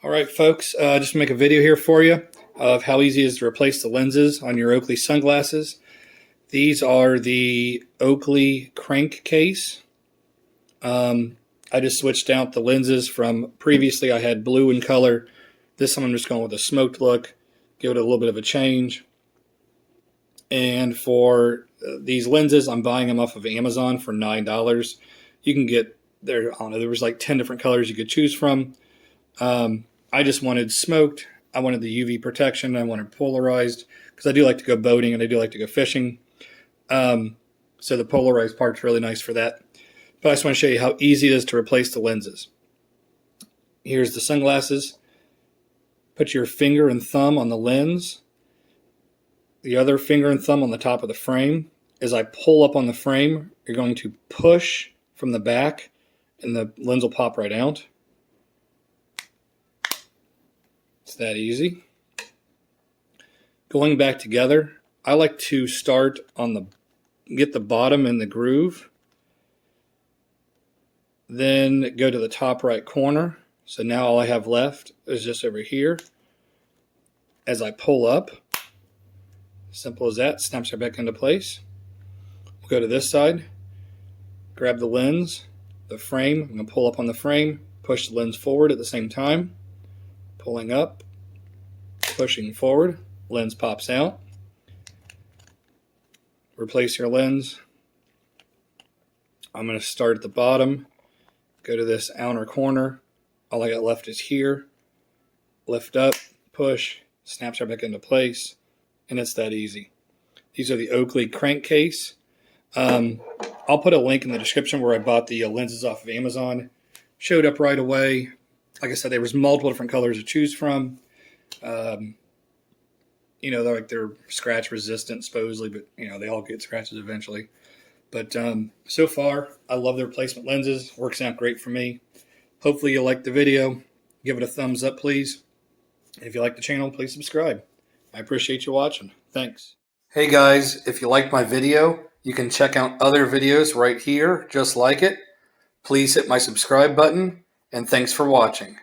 All right, folks, just make a video here for you of how easy it is to replace the lenses on your Oakley sunglasses. These are the Oakley crankcase. I just switched out the lenses from previously I had blue in color. This time I'm just going with a smoked look, give it a little bit of a change. And for these lenses, I'm buying them off of Amazon for $9. You can get there, I don't know, there was like 10 different colors you could choose from. I just wanted smoked. I wanted the UV protection. I wanted polarized because I do like to go boating and I do like to go fishing. So the polarized part's really nice for that. But I just want to show you how easy it is to replace the lenses. Here's the sunglasses. Put your finger and thumb on the lens. The other finger and thumb on the top of the frame. As I pull up on the frame, you're going to push from the back and the lens will pop right out. It's that easy. Going back together, I like to start on get the bottom in the groove, then go to the top right corner. So now all I have left is just over here. As I pull up, simple as that, snaps right back into place. We'll go to this side, grab the lens, the frame. I'm going to pull up on the frame, push the lens forward at the same time, pulling up, pushing forward, lens pops out. Replace your lens. I'm going to start at the bottom, go to this outer corner. All I got left is here. Lift up, push, snaps right back into place, and it's that easy. These are the Oakley crankcase. I'll put a link in the description where I bought the lenses off of Amazon. Showed up right away. Like I said, there was multiple different colors to choose from. You know, they're scratch resistant supposedly, but you know, they all get scratches eventually. But so far, I love the replacement lenses. Works out great for me. Hopefully you liked the video. Give it a thumbs up, please. And if you like the channel, please subscribe. I appreciate you watching. Thanks. Hey guys, if you liked my video, you can check out other videos right here, just like it. Please hit my subscribe button, and thanks for watching.